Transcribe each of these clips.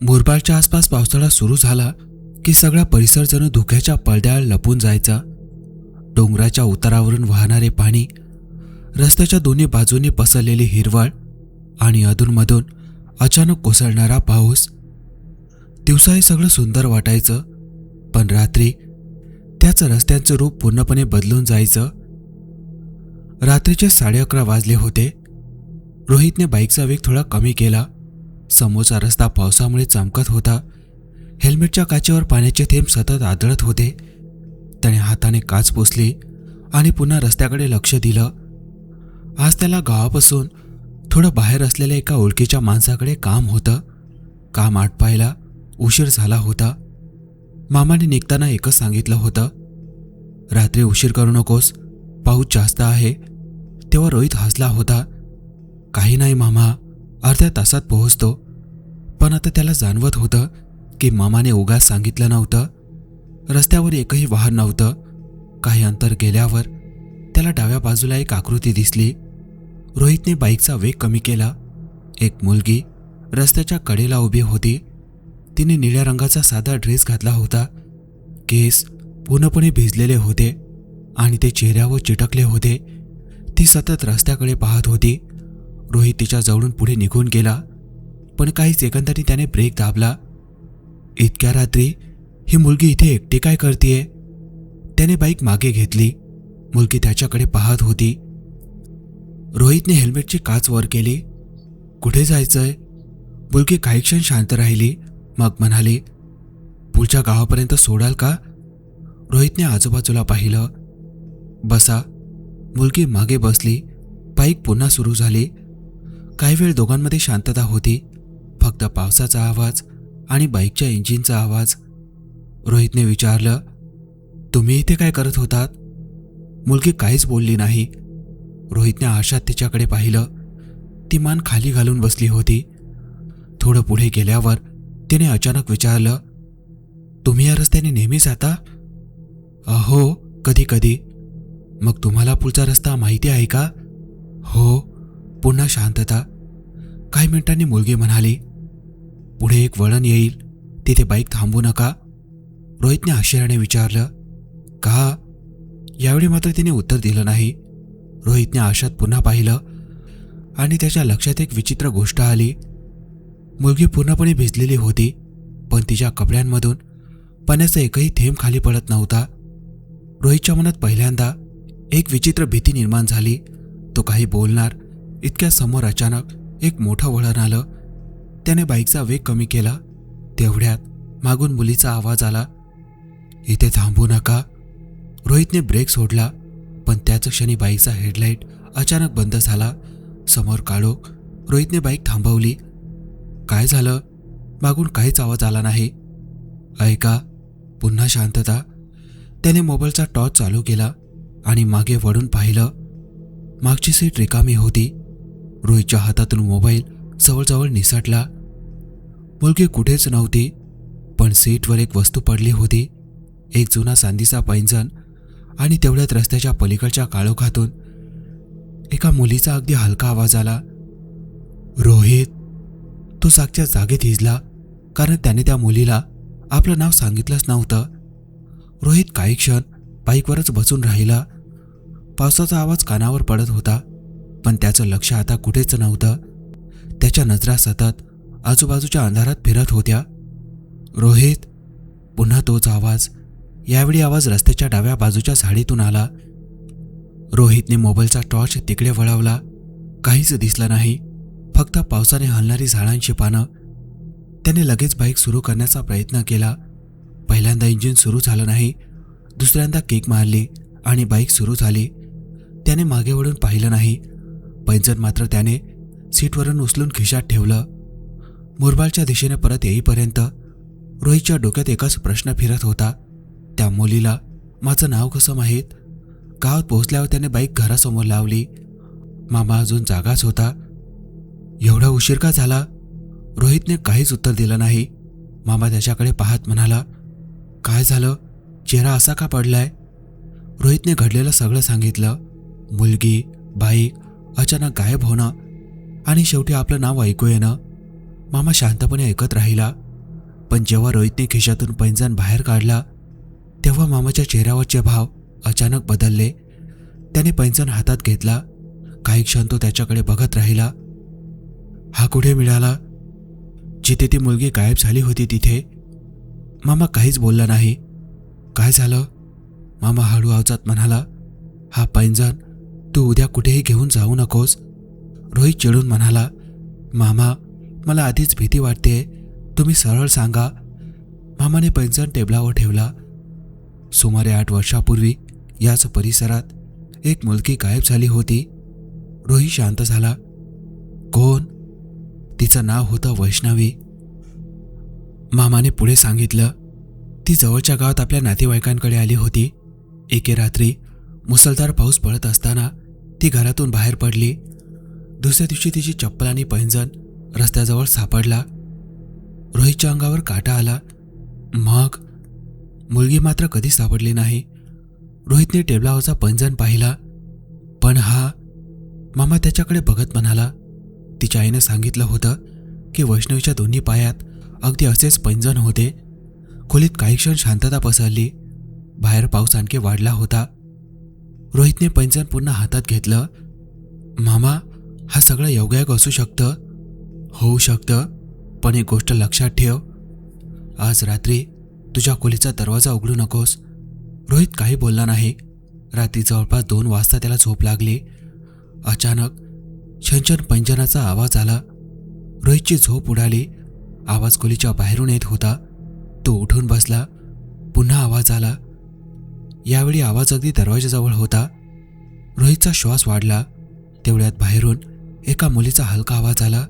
मुरबाडच्या आसपास पावसाळा सुरू झाला की सगळा परिसर जणू धुक्याच्या पडद्याआड लपून जायचा. डोंगराच्या उतारावरून वाहणारे पाणी, रस्त्याच्या दोन्ही बाजूंनी पसरलेली हिरवळ आणि अधूनमधून अचानक कोसळणारा पाऊस. दिवसा हे सगळं सुंदर वाटायचं, पण रात्री त्याचं रस्त्यांचं रूप पूर्णपणे बदलून जायचं. रात्रीचे 11:30 वाजले होते. रोहितने बाईकचा वेग थोडा कमी केला. समोरचा रस्ता पावसामुळे चमकत होता. हेल्मेटच्या काचेवर पाण्याचे थेंब सतत आदळत होते. त्याने हाताने काच पुसली आणि पुन्हा रस्त्याकडे लक्ष दिलं. आज त्याला गावापासून थोडं बाहेर असलेल्या एका ओळखीच्या माणसाकडे काम होतं. काम आटपायला उशीर झाला होता. मामाने निघताना एकच सांगितलं होतं, रात्री उशीर करू नकोस, पाऊस जास्त आहे. तेव्हा रोहित हसला होता. काही नाही मामा, अर्ध्या तासात पोहोचतो. पण आता त्याला जाणवत होतं की मामाने उगाच सांगितलं नव्हतं. रस्त्यावर एकही वाहन नव्हतं. काही अंतर गेल्यावर त्याला डाव्या बाजूला एक आकृती दिसली. रोहितने बाईकचा वेग कमी केला. एक मुलगी रस्त्याच्या कडेला उभी होती. तिने निळ्या रंगाचा साधा ड्रेस घातला होता. केस पूर्णपणे भिजलेले होते आणि ते चेहऱ्यावर चिटकले होते. ती सतत रस्त्याकडे पाहत होती. रोहित तिच्या जवळून पुढे निघून गेला, पण काही सेकंदांनी त्याने ब्रेक दाबला. इतक्या रात्री ही मुलगी इथे एकटी काय करतेय? त्याने बाईक मागे घेतली. मुलगी त्याच्याकडे पाहत होती. रोहितने हेल्मेटची काच वर केली. कुठे जायचंय? मुलगी काही क्षण शांत राहिली, मग म्हणाली, पुढच्या गावापर्यंत सोडाल का? रोहितने आजूबाजूला पाहिलं. बसा. मुलगी मागे बसली. बाईक पुन्हा सुरू झाली. काही वेळ दोघांमध्ये शांतता होती. फक्त पावसाचा आवाज आणि बाईकच्या इंजिनचा आवाज. रोहितने विचारलं, तुम्ही इथे काय करत होतात? मुलगी काहीच बोलली नाही. रोहितने आशात तिच्याकडे पाहिलं. ती मान खाली घालून बसली होती. थोडं पुढे गेल्यावर तिने अचानक विचारलं, तुम्ही या रस्त्याने नेहमी जाता? हो, कधी कधी. मग तुम्हाला पुढचा रस्ता माहिती आहे का? हो. पुन्हा शांतता. काही मिनिटांनी मुलगी म्हणाली, पुढे एक वळण येईल, तिथे बाईक थांबवू नका. रोहितने आश्चर्याने विचारलं, का? यावेळी मात्र तिने उत्तर दिलं नाही. रोहितने आशात पुन्हा पाहिलं आणि त्याच्या लक्षात एक विचित्र गोष्ट आली. मुलगी पूर्णपणे भिजलेली होती, पण तिच्या कपड्यांमधून पाण्याचा एकही थेंब खाली पडत नव्हता. रोहितच्या मनात पहिल्यांदा एक विचित्र भीती निर्माण झाली. तो काही बोलणार इतक्या समोर अचानक एक मोठं वळण आलं. त्याने बाईकचा वेग कमी केला. तेवढ्यात मागून मुलीचा आवाज आला, इथे थांबू नका. रोहितने ब्रेक सोडला, पण त्याच क्षणी बाईकचा हेडलाईट अचानक बंद झाला. समोर काळोख. रोहितने बाईक थांबवली. काय झालं? मागून काहीच आवाज आला नाही. ऐका. पुन्हा शांतता. त्याने मोबाईलचा टॉर्च चालू केला आणि मागे वळून पाहिलं. मागची सीट रिकामी होती. रोहितच्या हातातून मोबाईल जवळजवळ निसटला. मुलगी कुठेच नव्हती, पण सीटवर एक वस्तू पडली होती. एक जुना चांदीचा पैंजण. आणि तेवढ्यात रस्त्याच्या पलीकडच्या काळोखातून एका मुलीचा अगदी हलका आवाज आला, रोहित. तो जागच्या जागेत हिजला, कारण त्याने त्या मुलीला आपलं नाव सांगितलंच नव्हतं. रोहित काही क्षण बाईकवरच बसून राहिला. पावसाचा आवाज कानावर पडत होता, पण त्याचं लक्ष आता कुठेच नव्हतं. त्याच्या नजरा सतत आजूबाजूच्या अंधारात फिरत होत्या. रोहित. पुन्हा तोच आवाज. यावेळी आवाज रस्त्याच्या डाव्या बाजूच्या झाडीतून आला. रोहितने मोबाईलचा टॉर्च तिकडे वळवला. काहीच दिसलं नाही, फक्त पावसाने हलणारी झाडांची पानं. त्याने लगेच बाईक सुरू करण्याचा प्रयत्न केला. पहिल्यांदा इंजिन सुरू झालं नाही. दुसऱ्यांदा किक मारली आणि बाईक सुरू झाली. त्याने मागे वळून पाहिलं नाही. पैंजण मात्र त्याने सीटवरून उचलून खिशात ठेवलं. मुरबाडच्या दिशेने परत येईपर्यंत रोहितच्या डोक्यात एकच प्रश्न फिरत होता, त्या मुलीला माझं नाव कसं माहीत? गावात पोहोचल्यावर त्याने बाईक घरासमोर लावली. मामा अजून जागाच होता. एवढा उशीर का झाला? रोहितने काहीच उत्तर दिलं नाही. मामा त्याच्याकडे पाहत म्हणाला, काय झालं? चेहरा असा का पडलाय? रोहितने घडलेलं सगळं सांगितलं. मुलगी, बाईक, अचानक गायब होणं आणि शेवटी आपलं नाव ऐकू येणं. मामा शांतपणे ऐकत राहिला. पण जेव्हा रोहितने खिशातून पैंजण बाहेर काढला तेव्हा मामाच्या चेहऱ्यावरचे भाव अचानक बदलले. त्याने पैंजण हातात घेतला. काही क्षण तो त्याच्याकडे बघत राहिला. हा कुठे मिळाला? जिथे ती मुलगी गायब झाली होती तिथे. मामा काहीच बोलला नाही. काय झालं? मामा हळू आवाजात म्हणाला. हा पैंजण तू उद्या कुठेही घेऊन जाऊ नकोस. रोहित चिडून म्हणाला. मामा, मला आधीच भीती वाटते, तुम्ही सरळ सांगा. मामाने पैंजण टेबलावर ठेवला. सुमारे 8 वर्षापूर्वी याच परिसरात एक मुलगी गायब झाली होती. रोहित शांत झाला. कोण? तिचं नाव होतं वैष्णवी. मामाने पुढे सांगितलं. ती जवळच्या गावात आपल्या नातेवाईकांकडे आली होती. एके रात्री मुसळधार पाऊस पडत असताना ती घरातून बाहेर पडली. दुसऱ्या दिवशी तिची चप्पल आणि पैंजण रस्त्याजवळ सापडला. रोहितच्या अंगावर काटा आला. मग मुलगी मात्र कधी सापडली नाही. रोहितने टेबलावरचा पैंजण पाहिला. पण हा? मामा त्याच्याकडे बघत म्हणाला. तिच्या आईनं सांगितलं होतं की वैष्णवीच्या दोन्ही पायात अगदी असेच पैंजण होते. खोलीत काही क्षण शांतता पसरली. बाहेर पाऊस आणखी वाढला होता. रोहितने पैंजण पुन्हा हातात घेतलं. मामा, हा सगळं योगायोग असू शकतं? होऊ शकतं, पण एक गोष्ट लक्षात ठेव. आज रात्री तुझ्या खोलीचा दरवाजा उघडू नकोस. रोहित काही बोलला नाही. रात्री जवळपास 2 वाजता त्याला झोप लागली. अचानक छनछन पैंजणाचा आवाज आला. रोहितची झोप उडाली. आवाज खोलीच्या बाहेरून येत होता. तो उठून बसला. पुन्हा आवाज आला. यावेळी आवाज अगदी दरवाजाजवळ होता. रोहितचा श्वास वाढला. तेवढ्यात बाहेरून एका मुलीचा हलका आवाज आला.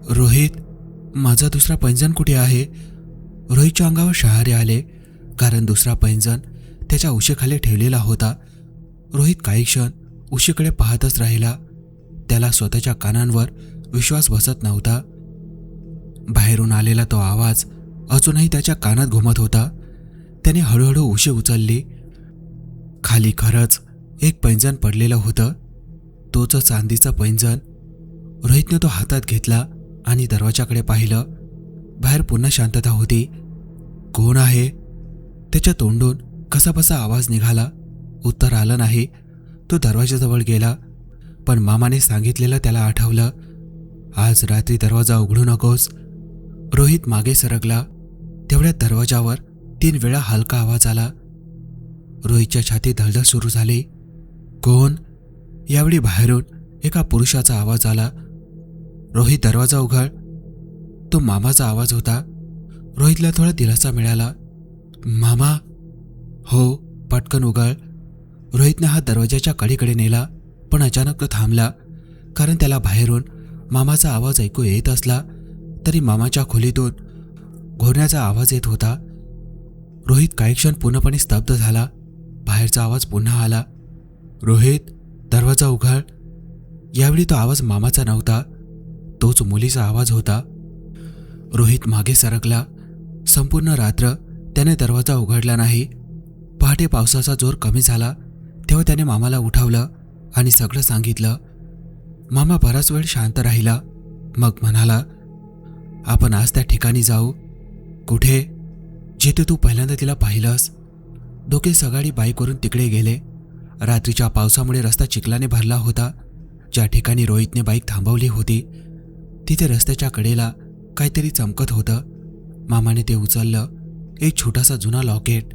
रोहित, माझा दुसरा पैंजण कुठे आहे? रोहितच्या अंगावर शहारे आले, कारण दुसरा पैंजण त्याच्या उशीखाली ठेवलेला होता. रोहित काही क्षण उशीकडे पाहतच राहिला. त्याला स्वतःच्या कानांवर विश्वास बसत नव्हता. बाहेरून आलेला तो आवाज अजूनही त्याच्या कानात घुमत होता. त्याने हळूहळू उशी उचलली. खाली खरंच एक पैंजण पडलेलं होतं. तोच चांदीचं पैंजण. रोहितने तो हातात घेतला आणि दरवाजाकडे पाहिलं. बाहेर पुन्हा शांतता होती. कोण आहे? त्याच्या तोंडून कसाबसा आवाज निघाला. उत्तर आलं नाही. तो दरवाजाजवळ गेला. पण मामाने सांगितलेलं त्याला आठवलं. आज रात्री दरवाजा उघडू नकोस. रोहित मागे सरकला. तेवढ्यात दरवाजावर 3 वेळा हलका आवाज आला. रोहितच्या छातीत धडधड सुरू झाली. कोण? यावेळी बाहेरून एका पुरुषाचा आवाज आला. रोहित, दरवाजा उघड. तो मामाचा आवाज होता. रोहितला थोडा दिलासा मिळाला. मामा? हो, पटकन उघड. रोहितने हात दरवाजाच्या कडेकडे नेला. पण अचानक तो थांबला, कारण त्याला बाहेरून मामाचा आवाज ऐकू येत असला तरी मामाच्या खोलीतून घोरण्याचा आवाज येत होता. रोहित काही क्षण पूर्णपणे स्तब्ध झाला. बाहेरचा आवाज पुन्हा आला. रोहित, दरवाजा उघड. यावेळी तो आवाज मामाचा नव्हता. तोच मुलीचा आवाज होता. रोहित मागे सरकला. संपूर्ण रात्र त्याने दरवाजा उघडला नाही. पहाटे पावसाचा जोर कमी झाला तेव्हा त्याने मामाला उठवलं आणि सगळं सांगितलं. मामा बराच वेळ शांत राहिला. मग म्हणाला, आपण आज त्या ठिकाणी जाऊ. कुठे? जिथे तू पहिल्यांदा तिला पाहिलंस. दोघे सकाळी बाईकवरून तिकडे गेले. रात्रीच्या पावसामुळे रस्ता चिखलाने भरला होता. ज्या ठिकाणी रोहितने बाईक थांबवली होती तिथे रस्त्याच्या कडेला काहीतरी चमकत होतं. मामाने ते उचललं. एक छोटासा जुना लॉकेट.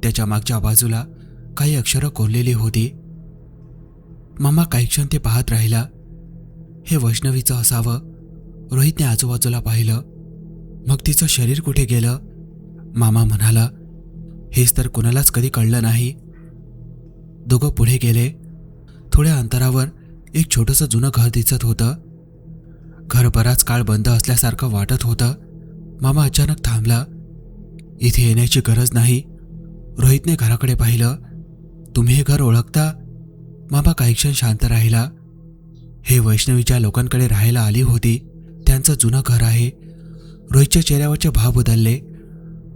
त्याच्या मागच्या बाजूला काही अक्षरं कोरलेली होती. मामा काही क्षण ते पाहत राहिला. हे वैष्णवीचं असावं. रोहितने आजूबाजूला पाहिलं. मग तिचं शरीर कुठे गेलं? मामा म्हणाला, हेच तर कुणालाच कधी कळलं नाही. दोघं पुढे गेले. थोड्या अंतरावर एक छोटंसं जुनं घर दिसत होतं. घर बराच काळ बंद असल्यासारखं वाटत होतं. मामा अचानक थांबला. इथे येण्याची गरज नाही. रोहितने घराकडे पाहिलं. तुम्ही हे घर ओळखता? मामा काही क्षण शांत राहिला. हे वैष्णवीच्या लोकांकडे राहायला आली होती. त्यांचं जुनं घर आहे. रोहितच्या चेहऱ्यावरचे भाव बदलले.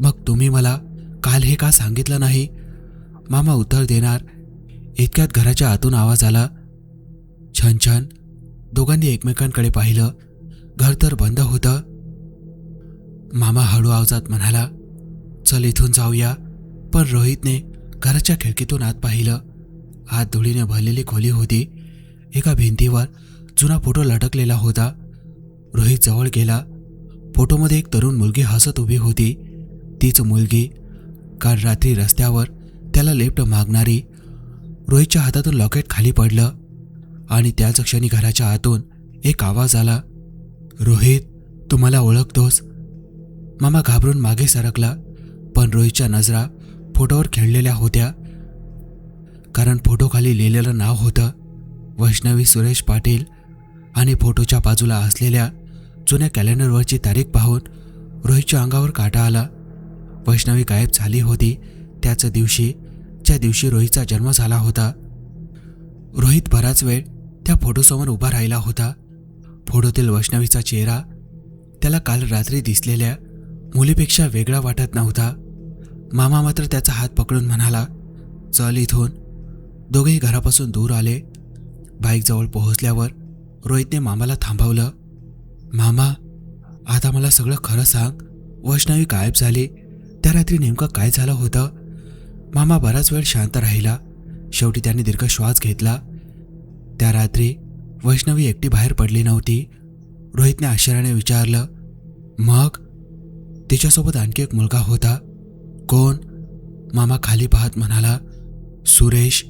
मग तुम्ही मला काल हे का सांगितलं नाही? मामा उत्तर देणार इतक्यात घराच्या आतून आवाज आला. छन छन. दोघांनी एकमेकांकडे पाहिलं. घर तर बंद होतं. मामा हळू आवाजात म्हणाला, चल इथून जाऊया. पण रोहितने घराच्या खिडकीतून आत पाहिलं. आत धुळीने भरलेली खोली होती. एका भिंतीवर जुना फोटो लटकलेला होता. रोहित जवळ गेला. फोटोमध्ये एक तरुण मुलगी हसत उभी होती. तीच मुलगी काल रात्री रस्त्यावर त्याला लिफ्ट मागणारी. रोहितच्या हातातून लॉकेट खाली पडलं आणि त्याच क्षणी घराच्या आतून एक आवाज आला, रोहित, तू मला ओळखतोस? मामा घाबरून मागे सरकला. पण रोहितच्या नजरा फोटोवर खेळलेल्या होत्या. कारण फोटोखाली लिहिलेलं नाव होतं वैष्णवी सुरेश पाटील. आणि फोटोच्या बाजूला असलेल्या जुन्या कॅलेंडरवरची तारीख पाहून रोहितच्या अंगावर काटा आला. वैष्णवी गायब झाली होती त्याच दिवशी, ज्या दिवशी रोहितचा जन्म झाला होता. रोहित बराच वेळ त्या फोटोसमोर उभा राहिला होता. फोटोतील वैष्णवीचा चेहरा त्याला काल रात्री दिसलेल्या मुलीपेक्षा वेगळा वाटत नव्हता. मामा मात्र त्याचा हात पकडून म्हणाला, चल इथून. दोघेही घरापासून दूर आले. बाईकजवळ पोहोचल्यावर रोहितने मामाला थांबवलं. मामा, आता मला सगळं खरं सांग. वैष्णवी गायब झाली त्या रात्री नेमकं काय झालं होतं? मामा बराच वेळ शांत राहिला. शेवटी त्याने दीर्घ श्वास घेतला. त्या रात्री वैष्णवी एकटी बाहेर पडली नव्हती. रोहितने आश्चर्याने विचारलं, मग? तिच्यासोबत आणखी एक मुलगा होता. कोण? मामा खाली पाहत म्हणाला, सुरेश.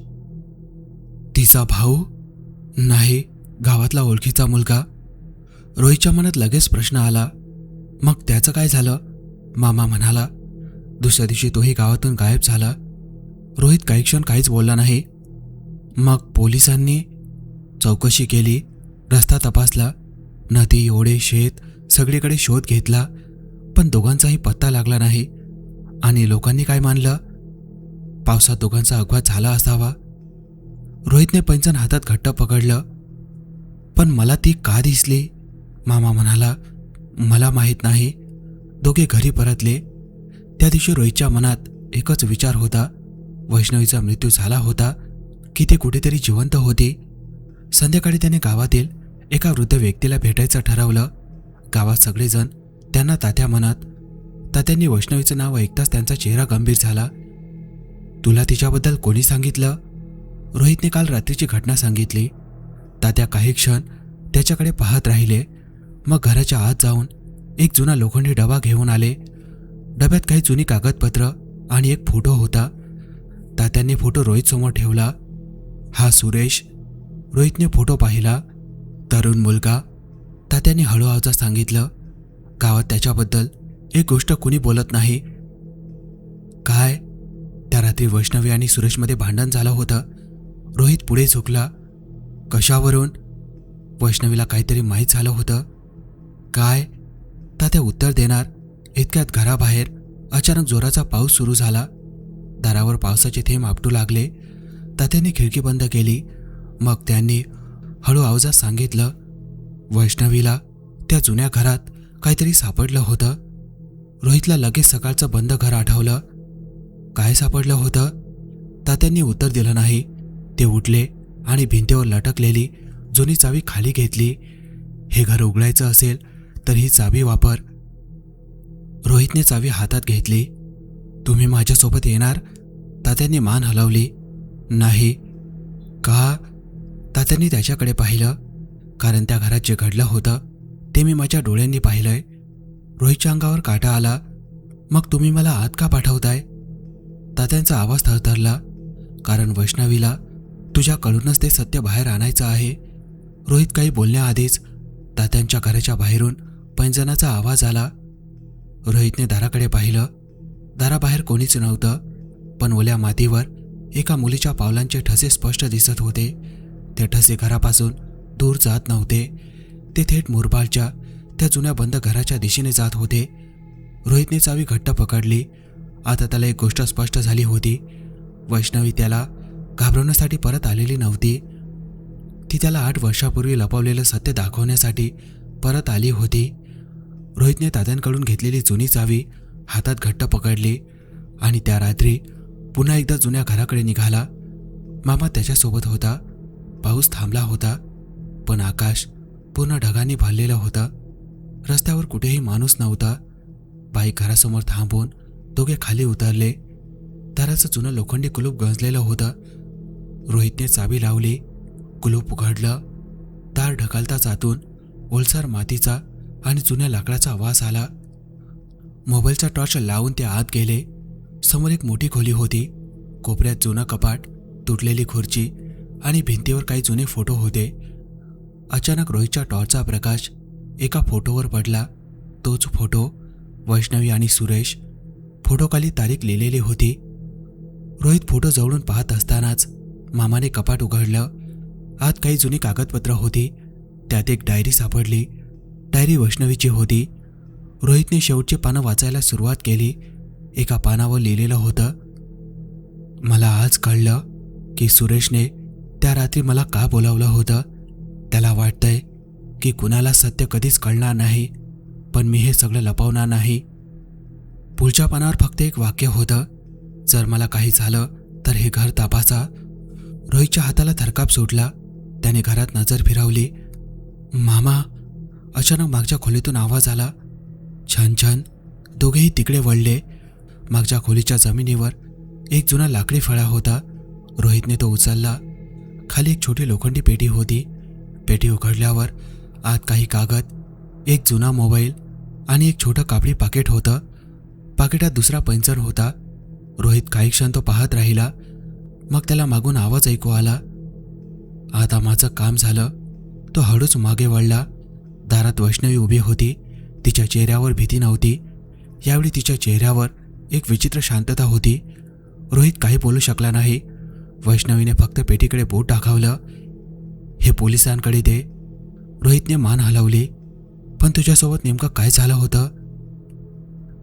तिचा भाऊ? नाही, गावातला ओळखीचा मुलगा. रोहितच्या मनात लगेच प्रश्न आला, मग त्याचं काय झालं? मामा म्हणाला, दुसऱ्या दिवशी तोही गावातून गायब झाला. रोहित काही क्षण काहीच बोलला नाही. मग पोलिसांनी चौकशी केली, रस्ता तपासला, नदी, ओढे, शेत सगळीकडे शोध घेतला. पण दोघांचाही पत्ता लागला नाही. आणि लोकांनी काय मानलं? पावसात दोघांचा अपघात झाला असावा. रोहितने पैंजण हातात घट्ट पकडलं. पण मला ती का दिसली? मामा म्हणाला, मला माहीत नाही. दोघे घरी परतले. त्या दिवशी रोहितच्या मनात एकच विचार होता, वैष्णवीचा मृत्यू झाला होता की ते कुठेतरी जिवंत होती. संध्याकाळी त्याने गावातील एका वृद्ध व्यक्तीला भेटायचं ठरवलं. गावात सगळेजण त्यांना तात्या म्हणत. तात्यांनी वैष्णवीचं नाव ऐकताच त्यांचा चेहरा गंभीर झाला. तुला तिच्याबद्दल कोणी सांगितलं? रोहितने काल रात्रीची घटना सांगितली. तात्या काही क्षण त्याच्याकडे पाहत राहिले. मग घराच्या आत जाऊन एक जुना लोखंडी डबा घेऊन आले. डब्यात काही जुनी कागदपत्र आणि एक फोटो होता. तात्यांनी फोटो रोहितसमोर ठेवला. हा सुरेश. रोहितने फोटो पाहिला. तरुण मुलगा. तात्यांनी हळू आवाजात सांगितलं, गावात त्याच्याबद्दल एक गोष्ट कुणी बोलत नाही. काय? त्या रात्री वैष्णवी आणि सुरेशमध्ये भांडण झालं होतं. रोहित पुढे झुकला. कशावरून? वैष्णवीला काहीतरी माहीत झालं होतं. काय? तात्या उत्तर देणार इतक्यात घराबाहेर अचानक जोराचा पाऊस सुरू झाला. दारावर पावसाचे थेंब आपटू लागले. तात्यांनी खिडकी बंद केली. मग त्यांनी हळू आवाजात सांगितलं, वैष्णवीला त्या जुन्या घरात काहीतरी सापडलं होतं. रोहितला लगेच सकाळचं बंद घर आठवलं. काय सापडलं होतं? तात्यांनी उत्तर दिलं नाही. ते उठले आणि भिंतीवर लटकलेली जुनी चावी खाली घेतली. हे घर उघडायचं असेल तर ही चावी वापर. रोहितने चावी हातात घेतली. तुम्ही माझ्यासोबत येणार? तात्यांनी मान हलवली. नाही. का? तात्यांनी त्याच्याकडे पाहिलं. कारण त्या घरात जे घडलं होतं ते मी माझ्या डोळ्यांनी पाहिलंय. रोहितच्या अंगावर काटा आला. मग तुम्ही मला आत का पाठवताय? तात्यांचा आवाज थरथरला. कारण वैष्णवीला तुझ्याकडूनच ते सत्य बाहेर आणायचं आहे. रोहित काही बोलण्याआधीच तात्यांच्या घराच्या बाहेरून पैंजणाचा आवाज आला. रोहितने दाराकडे पाहिलं. दाराबाहेर कोणीच नव्हतं. पण ओल्या मातीवर एका मुलीच्या पावलांचे ठसे स्पष्ट दिसत होते. ते ठसे घरापासून दूर जात नव्हते. ते थेट मुरबाडच्या त्या जुन्या बंद घराच्या दिशेने जात होते. रोहितने चावी घट्ट पकडली. आता त्याला एक गोष्ट स्पष्ट झाली होती. वैष्णवी त्याला घाबरवण्यासाठी परत आलेली नव्हती. ती त्याला 8 वर्षापूर्वी लपवलेलं सत्य दाखवण्यासाठी परत आली होती. रोहितने तात्यांकडून घेतलेली जुनी चावी हातात घट्ट पकडली आणि त्या रात्री पुन्हा एकदा जुन्या घराकडे निघाला. मामा त्याच्यासोबत होता. पाऊस थांबला होता, पण आकाश पूर्ण ढगांनी भरलेलं होतं. रस्त्यावर कुठेही माणूस नव्हता. बाईक घरासमोर थांबून दोघे खाली उतरले. दाराचं जुनं लोखंडी कुलूप गंजलेलं होतं. रोहितने चाबी लावली. कुलूप उघडलं. दार ढकलताच आतून ओलसर मातीचा आणि जुन्या लाकडाचा वास आला. मोबाईलचा टॉर्च लावून ते आत गेले. समोर एक मोठी खोली होती. कोपऱ्यात जुनं कपाट, तुटलेली खुर्ची आणि भिंतीवर काही जुने फोटो होते. अचानक रोहितच्या टॉर्चचा प्रकाश एका फोटोवर पडला. तोच फोटो, वैष्णवी आणि सुरेश. फोटोखाली तारीख लिहिलेली होती. रोहित फोटो जवळून पाहत असतानाच मामाने कपाट उघडलं. आत काही जुनी कागदपत्र होती. त्यात एक डायरी सापडली. डायरी वैष्णवीची होती. रोहितने शेवटची पानं वाचायला सुरुवात केली. एका पानावर लिहिलेलं होतं, मला आज कळलं की सुरेशने त्या रात्री मला का बोलावलं होतं. त्याला वाटतंय की कुणाला सत्य कधीच कळणार नाही, पण मी हे सगळं लपवणार नाही. पुढच्या पानावर फक्त एक वाक्य होतं, जर मला काही झालं तर हे घर तपासा. रोहितच्या हाताला थरकाप सुटला. त्याने घरात नजर फिरवली. मामा. अचानक मागच्या खोलीतून आवाज आला. छन छन. दोघेही तिकडे वळले. मागच्या खोलीच्या जमिनीवर एक जुना लाकडी फळा होता. रोहितने तो उचलला. खाली एक छोटी लोखंडी पेटी होती. पेटी उघडल्यावर आत काही कागद, एक जुना मोबाईल आणि एक छोटं कापडी पाकिट होतं. पाकिटात दुसरा पैंजण होता. रोहित काही क्षण तो पाहत राहिला. मग त्याला मागून आवाज ऐकू आला. आता माझं काम झालं. तो हळूच मागे वळला. दारात वैष्णवी उभी होती. तिच्या चेहऱ्यावर भीती नव्हती. यावेळी तिच्या चेहऱ्यावर एक विचित्र शांतता होती. रोहित काही बोलू शकला नाही. वैष्णवीने फक्त पेटीकडे बोट दाखवलं. हे पोलिसांकडे दे. रोहितने मान हलवली. पण तुझ्यासोबत नेमकं काय झालं होतं?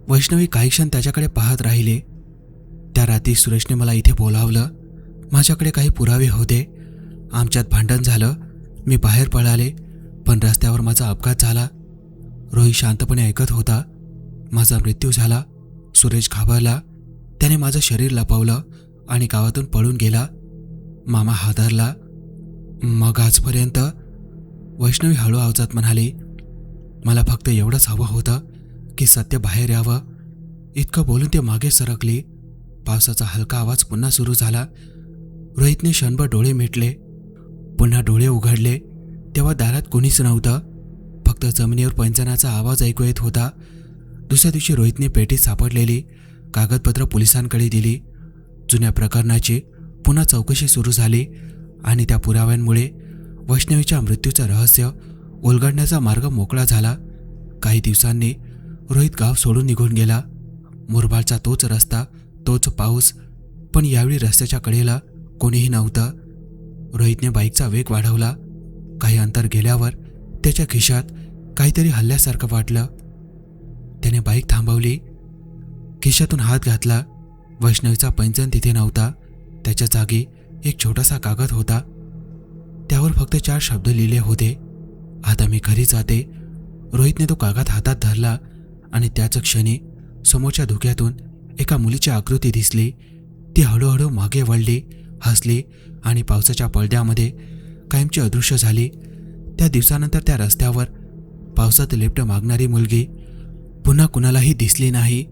वैष्णवी काही क्षण त्याच्याकडे पाहत राहिली. त्या रात्री सुरेशने मला इथे बोलावलं. माझ्याकडे काही पुरावे होते. आमच्यात भांडण झालं. मी बाहेर पळाले, पण रस्त्यावर माझा अपघात झाला. रोहित शांतपणे ऐकत होता. माझा मृत्यू झाला. सुरेश घाबरला. त्याने माझं शरीर लपवलं आणि गावातून पळून गेला. मामा हादरला. मग आजपर्यंत? वैष्णवी हळू आवाजात म्हणाली, मला फक्त एवढंच हवं होतं की सत्य बाहेर यावं. इतकं बोलून ते मागे सरकली. पावसाचा हलका आवाज पुन्हा सुरू झाला. रोहितने क्षणभर डोळे मिटले. पुन्हा डोळे उघडले तेव्हा दारात कोणीच नव्हतं. फक्त जमिनीवर पैंजणाचा आवाज ऐकू येत होता. दुसऱ्या दिवशी रोहितने पेटीत सापडलेली कागदपत्र पोलिसांकडे दिली. जुन्या प्रकरणाची पुन्हा चौकशी सुरू झाली आणि त्या पुराव्यांमुळे वैष्णवीच्या मृत्यूचं रहस्य उलगडण्याचा मार्ग मोकळा झाला. काही दिवसांनी रोहित गाव सोडून निघून गेला. मुरबाडचा तोच रस्ता, तोच पाऊस, पण यावेळी रस्त्याच्या कडेला कोणीही नव्हतं. रोहितने बाईकचा वेग वाढवला. काही अंतर गेल्यावर त्याच्या खिशात काहीतरी हल्ल्यासारखं वाटलं. त्याने बाईक थांबवली. खिशातून हात घातला. वैष्णवीचा पैंजण तिथे नव्हता. त्याच्या जागी एक छोटासा कागद होता. त्यावर फक्त 4 शब्द लिहिले होते, आता मी घरी जाते. रोहितने तो कागद हातात धरला आणि त्याच क्षणी समोरच्या धुक्यातून एका मुलीची आकृती दिसली. ती हळूहळू मागे वळली, हसली आणि पावसाच्या पडद्यामध्ये कायमची अदृश्य झाली. त्या दिवसानंतर त्या रस्त्यावर पावसात लिफ्ट मागणारी मुलगी पुन्हा कुणालाही दिसली नाही.